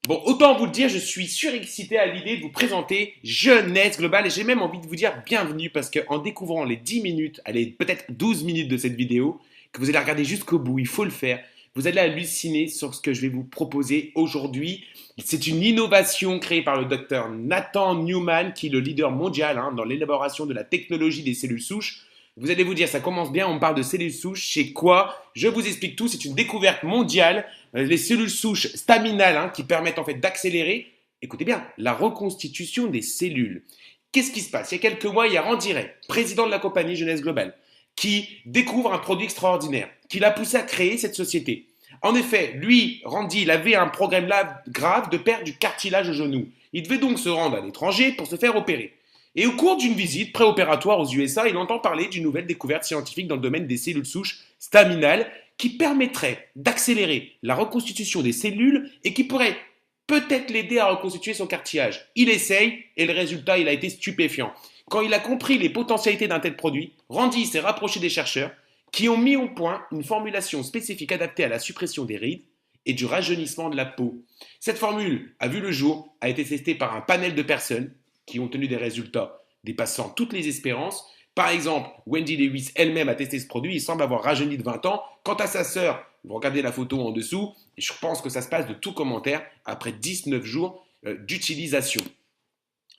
Bon, autant vous le dire, je suis surexcité à l'idée de vous présenter Jeunesse Globale et j'ai même envie de vous dire bienvenue parce qu'en découvrant les 10 minutes, allez, peut-être 12 minutes de cette vidéo, que vous allez regarder jusqu'au bout, il faut le faire, vous allez halluciner sur ce que je vais vous proposer aujourd'hui. C'est une innovation créée par le docteur Nathan Newman, qui est le leader mondial dans l'élaboration de la technologie des cellules souches. Vous allez vous dire, ça commence bien, on parle de cellules souches, c'est quoi? Je vous explique tout, c'est une découverte mondiale. Les cellules souches staminales qui permettent en fait d'accélérer, écoutez bien, la reconstitution des cellules. Qu'est-ce qui se passe? Il y a quelques mois, il y a Randy Ray, président de la compagnie Jeunesse Globale, qui découvre un produit extraordinaire, qui l'a poussé à créer cette société. En effet, lui, Randy, il avait un problème là grave de perte du cartilage au genou. Il devait donc se rendre à l'étranger pour se faire opérer. Et au cours d'une visite préopératoire aux USA, il entend parler d'une nouvelle découverte scientifique dans le domaine des cellules souches staminales qui permettrait d'accélérer la reconstitution des cellules et qui pourrait peut-être l'aider à reconstituer son cartilage. Il essaye et le résultat, il a été stupéfiant. Quand il a compris les potentialités d'un tel produit, Randy s'est rapproché des chercheurs qui ont mis au point une formulation spécifique adaptée à la suppression des rides et du rajeunissement de la peau. Cette formule a vu le jour, a été testée par un panel de personnes qui ont obtenu des résultats dépassant toutes les espérances. Par exemple, Wendy Lewis elle-même a testé ce produit, il semble avoir rajeuni de 20 ans. Quant à sa sœur, vous regardez la photo en dessous, et je pense que ça se passe de tout commentaire après 19 jours d'utilisation.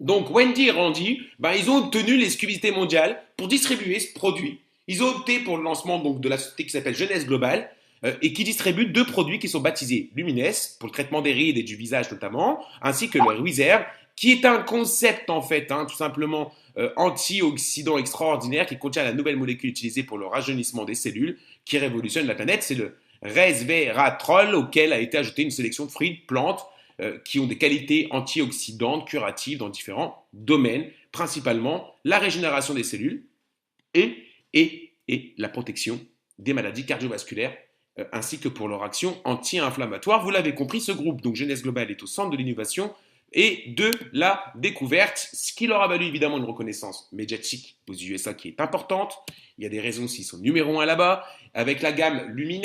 Donc Wendy et Randy, ils ont obtenu l'exclusivité mondiale pour distribuer ce produit. Ils ont opté pour le lancement donc, de la société qui s'appelle Jeunesse Globale et qui distribue deux produits qui sont baptisés Lumines, pour le traitement des rides et du visage notamment, ainsi que le Reserve, qui est un concept en fait, tout simplement antioxydant extraordinaire qui contient la nouvelle molécule utilisée pour le rajeunissement des cellules qui révolutionne la planète. C'est le resveratrol auquel a été ajoutée une sélection de fruits, de plantes qui ont des qualités antioxydantes, curatives dans différents domaines, principalement la régénération des cellules et la protection des maladies cardiovasculaires ainsi que pour leur action anti-inflammatoire. Vous l'avez compris, ce groupe, donc Jeunesse Globale, est au centre de l'innovation et de la découverte, ce qui leur a valu évidemment une reconnaissance médiatique aux USA qui est importante. Il y a des raisons s'ils sont numéro 1 là-bas. Avec la gamme Lumines,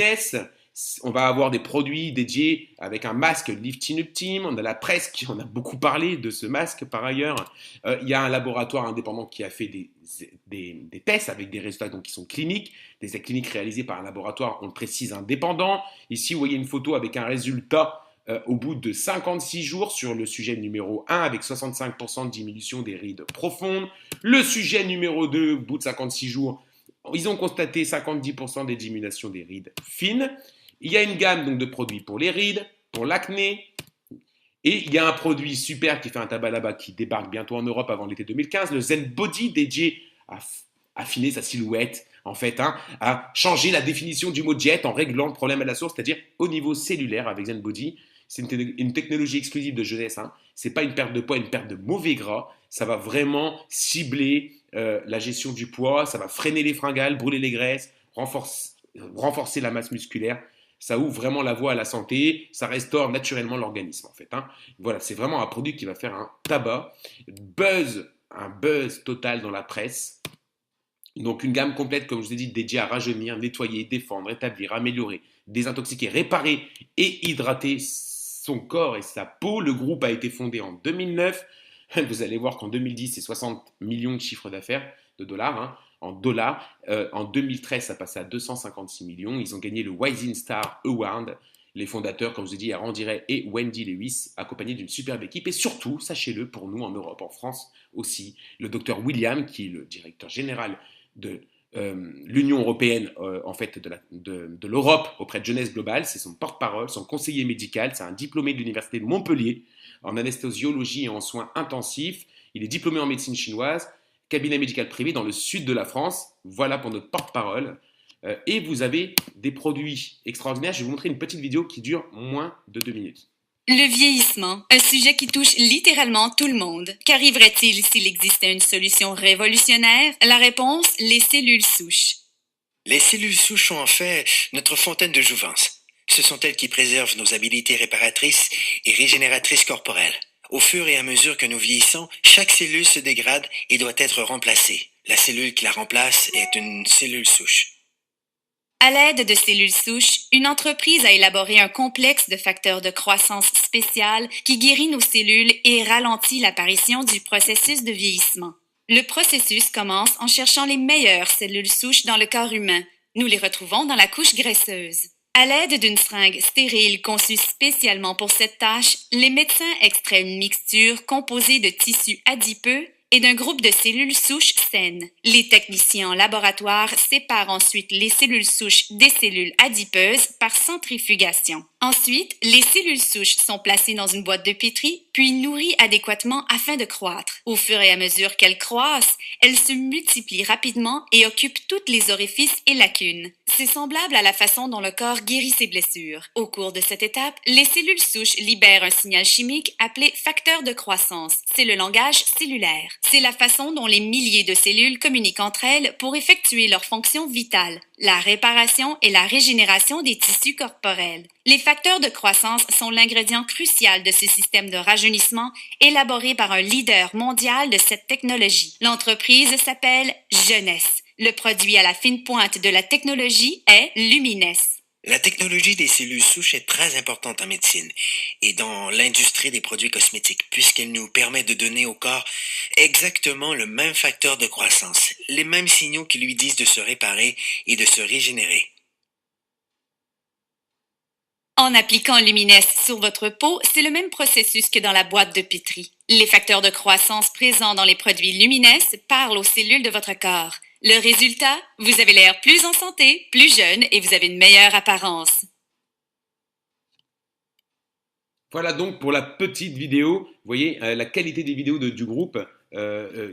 on va avoir des produits dédiés avec un masque Lifting Up Team. On a la presse qui en a beaucoup parlé de ce masque par ailleurs. Il y a un laboratoire indépendant qui a fait des tests avec des résultats donc, qui sont cliniques, des essais cliniques réalisés par un laboratoire, on le précise, indépendant. Ici, vous voyez une photo avec un résultat au bout de 56 jours sur le sujet numéro 1 avec 65% de diminution des rides profondes. Le sujet numéro 2, au bout de 56 jours, ils ont constaté 50% des diminutions des rides fines. Il y a une gamme donc, de produits pour les rides, pour l'acné. Et il y a un produit super qui fait un tabac là-bas qui débarque bientôt en Europe avant l'été 2015, le Zen Body dédié à affiner sa silhouette, en fait, à changer la définition du mot diète en réglant le problème à la source, c'est-à-dire au niveau cellulaire avec Zen Body. C'est une technologie exclusive de jeunesse. C'est pas une perte de poids, une perte de mauvais gras. Ça va vraiment cibler la gestion du poids, ça va freiner les fringales, brûler les graisses, renforcer la masse musculaire. Ça ouvre vraiment la voie à la santé, ça restaure naturellement l'organisme en fait. Voilà, c'est vraiment un produit qui va faire un tabac, un buzz total dans la presse. Donc une gamme complète, comme je vous ai dit, dédiée à rajeunir, nettoyer, défendre, établir, améliorer, désintoxiquer, réparer et hydrater son corps et sa peau. Le groupe a été fondé en 2009. Vous allez voir qu'en 2010, c'est 60 millions de chiffres d'affaires de dollars. En dollars. En 2013, ça passait à 256 millions. Ils ont gagné le Rising Star Award. Les fondateurs, comme je vous ai dit, Randy Ray et Wendy Lewis, accompagnés d'une superbe équipe. Et surtout, sachez-le, pour nous en Europe, en France aussi, le docteur William, qui est le directeur général de l'Union européenne, en fait, de l'Europe auprès de Jeunesse Globale. C'est son porte-parole, son conseiller médical. C'est un diplômé de l'Université de Montpellier en anesthésiologie et en soins intensifs. Il est diplômé en médecine chinoise, cabinet médical privé dans le sud de la France. Voilà pour notre porte-parole. Et vous avez des produits extraordinaires. Je vais vous montrer une petite vidéo qui dure moins de 2 minutes. Le vieillissement, un sujet qui touche littéralement tout le monde. Qu'arriverait-il s'il existait une solution révolutionnaire? La réponse, les cellules souches. Les cellules souches sont en fait notre fontaine de jouvence. Ce sont elles qui préservent nos habiletés réparatrices et régénératrices corporelles. Au fur et à mesure que nous vieillissons, chaque cellule se dégrade et doit être remplacée. La cellule qui la remplace est une cellule souche. À l'aide de cellules souches, une entreprise a élaboré un complexe de facteurs de croissance spécial qui guérit nos cellules et ralentit l'apparition du processus de vieillissement. Le processus commence en cherchant les meilleures cellules souches dans le corps humain. Nous les retrouvons dans la couche graisseuse. À l'aide d'une seringue stérile conçue spécialement pour cette tâche, les médecins extraient une mixture composée de tissus adipeux et d'un groupe de cellules souches saines. Les techniciens en laboratoire séparent ensuite les cellules souches des cellules adipeuses par centrifugation. Ensuite, les cellules souches sont placées dans une boîte de pétri, puis nourries adéquatement afin de croître. Au fur et à mesure qu'elles croissent, elles se multiplient rapidement et occupent toutes les orifices et lacunes. C'est semblable à la façon dont le corps guérit ses blessures. Au cours de cette étape, les cellules souches libèrent un signal chimique appelé facteur de croissance. C'est le langage cellulaire. C'est la façon dont les milliers de cellules communiquent entre elles pour effectuer leurs fonctions vitales, la réparation et la régénération des tissus corporels. Les facteurs de croissance sont l'ingrédient crucial de ce système de rajeunissement élaboré par un leader mondial de cette technologie. L'entreprise s'appelle Jeunesse. Le produit à la fine pointe de la technologie est Lumines. La technologie des cellules souches est très importante en médecine et dans l'industrie des produits cosmétiques puisqu'elle nous permet de donner au corps exactement le même facteur de croissance, les mêmes signaux qui lui disent de se réparer et de se régénérer. En appliquant Lumines sur votre peau, c'est le même processus que dans la boîte de pétri. Les facteurs de croissance présents dans les produits Lumines parlent aux cellules de votre corps. Le résultat, vous avez l'air plus en santé, plus jeune et vous avez une meilleure apparence. Voilà donc pour la petite vidéo. Vous voyez la qualité des vidéos du groupe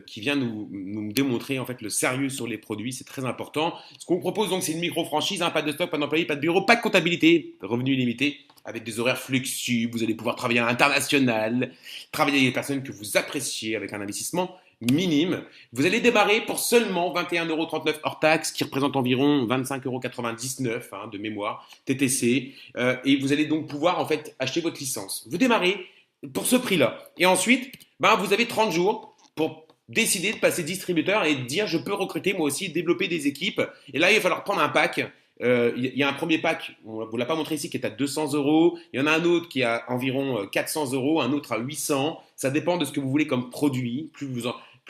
qui vient nous démontrer en fait le sérieux sur les produits. C'est très important. Ce qu'on vous propose donc, c'est une micro-franchise, hein, pas de stock, pas d'employé, pas de bureau, pas de comptabilité, revenu illimité, avec des horaires flexibles. Vous allez pouvoir travailler à l'international, travailler avec des personnes que vous appréciez avec un investissement minime. Vous allez démarrer pour seulement 21,39 € hors taxe, qui représente environ 25,99 € de mémoire, TTC. Et vous allez donc pouvoir en fait acheter votre licence. Vous démarrez pour ce prix-là. Et ensuite, vous avez 30 jours pour décider de passer distributeur et de dire je peux recruter moi aussi, développer des équipes. Et là, il va falloir prendre un pack. Il y a un premier pack, on ne vous l'a pas montré ici, qui est à 200 €. Il y en a un autre qui est à environ 400 €, un autre à 800. Ça dépend de ce que vous voulez comme produit. Plus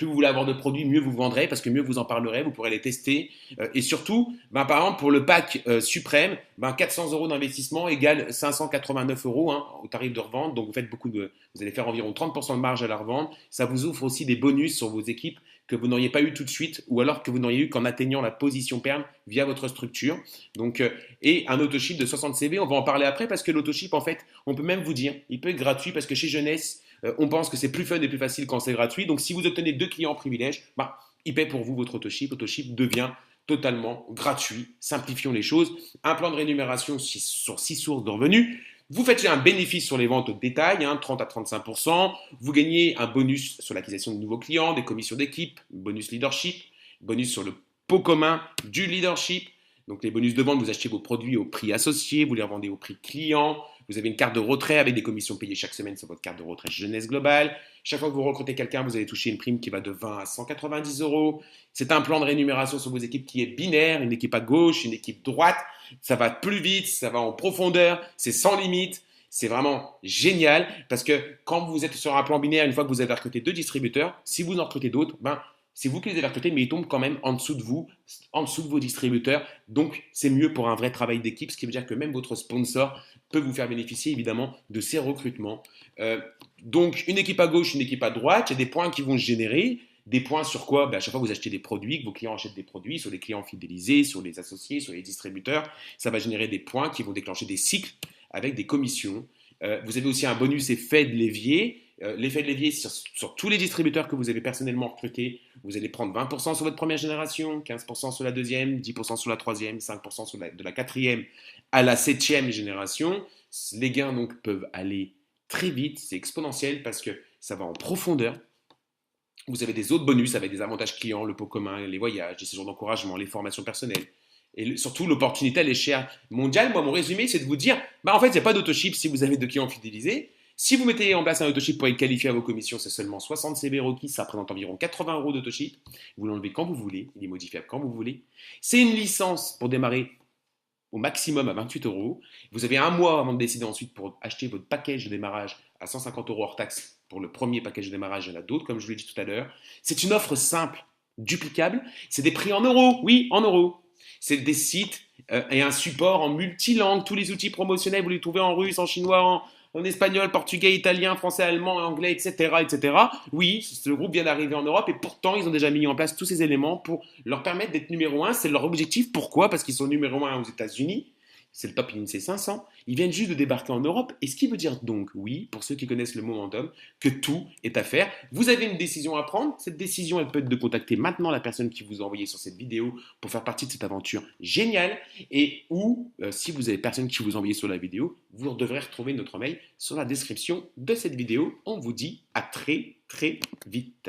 vous voulez avoir de produits, mieux vous vendrez, parce que mieux vous en parlerez, vous pourrez les tester. Et surtout, par exemple, pour le pack suprême, 400 € d'investissement égale 589 € au tarif de revente. Donc vous allez faire environ 30% de marge à la revente. Ça vous offre aussi des bonus sur vos équipes que vous n'auriez pas eu tout de suite, ou alors que vous n'auriez eu qu'en atteignant la position perm via votre structure. Donc, et un autoship de 60 CV, on va en parler après, parce que l'autoship, en fait, on peut même vous dire, il peut être gratuit, parce que chez Jeunesse, on pense que c'est plus fun et plus facile quand c'est gratuit. Donc, si vous obtenez 2 clients privilèges, il paie pour vous votre autoship. Autoship devient totalement gratuit. Simplifions les choses. Un plan de rémunération sur 6 sources de revenus. Vous faites un bénéfice sur les ventes au détail, 30 à 35%. Vous gagnez un bonus sur l'acquisition de nouveaux clients, des commissions d'équipe, bonus leadership, bonus sur le pot commun du leadership. Donc les bonus de vente, vous achetez vos produits au prix associé, vous les revendez au prix client. Vous avez une carte de retrait avec des commissions payées chaque semaine sur votre carte de retrait Jeunesse Globale. Chaque fois que vous recrutez quelqu'un, vous allez toucher une prime qui va de 20 à 190 €. C'est un plan de rémunération sur vos équipes qui est binaire, une équipe à gauche, une équipe droite. Ça va plus vite, ça va en profondeur, c'est sans limite. C'est vraiment génial parce que quand vous êtes sur un plan binaire, une fois que vous avez recruté 2 distributeurs, si vous en recrutez d'autres, c'est vous qui les avez recrutés, mais ils tombent quand même en dessous de vous, en dessous de vos distributeurs. Donc, c'est mieux pour un vrai travail d'équipe, ce qui veut dire que même votre sponsor peut vous faire bénéficier évidemment de ces recrutements. Donc, une équipe à gauche, une équipe à droite, il y a des points qui vont se générer. Des points sur quoi? À chaque fois que vous achetez des produits, que vos clients achètent des produits, sur les clients fidélisés, sur les associés, sur les distributeurs, ça va générer des points qui vont déclencher des cycles avec des commissions. Vous avez aussi un bonus effet de levier. L'effet de levier sur tous les distributeurs que vous avez personnellement recrutés, vous allez prendre 20% sur votre première génération, 15% sur la deuxième, 10% sur la troisième, 5% de la quatrième à la septième génération. Les gains donc peuvent aller très vite, c'est exponentiel parce que ça va en profondeur. Vous avez des autres bonus avec des avantages clients, le pot commun, les voyages, les séjours d'encouragement, les formations personnelles. Et surtout, l'opportunité, elle est chère mondiale. Moi, mon résumé, c'est de vous dire, en fait, il n'y a pas d'autoship si vous avez 2 clients fidélisés. Si vous mettez en place un autoship pour être qualifié à vos commissions, c'est seulement 60 CV requis, ça représente environ 80 € d'autoship. Vous l'enlevez quand vous voulez, il est modifiable quand vous voulez. C'est une licence pour démarrer au maximum à 28 euros. Vous avez un mois avant de décider ensuite pour acheter votre package de démarrage à 150 euros hors taxe pour le premier package de démarrage. Il y en a d'autres, comme je vous l'ai dit tout à l'heure. C'est une offre simple, duplicable. C'est des prix en euros, oui, en euros. C'est des sites et un support en multilangue. Tous les outils promotionnels, vous les trouvez en russe, en chinois, en espagnol, portugais, italien, français, allemand, anglais, etc., etc. Oui, ce groupe vient d'arriver en Europe et pourtant, ils ont déjà mis en place tous ces éléments pour leur permettre d'être numéro un. C'est leur objectif. Pourquoi? Parce qu'ils sont numéro un aux États-Unis. C'est le top INSEE 500. Ils viennent juste de débarquer en Europe. Et ce qui veut dire donc, oui, pour ceux qui connaissent le momentum, que tout est à faire. Vous avez une décision à prendre. Cette décision, elle peut être de contacter maintenant la personne qui vous a envoyé sur cette vidéo pour faire partie de cette aventure géniale. Et ou, si vous avez personne qui vous a envoyé sur la vidéo, vous devrez retrouver notre mail sur la description de cette vidéo. On vous dit à très, très vite.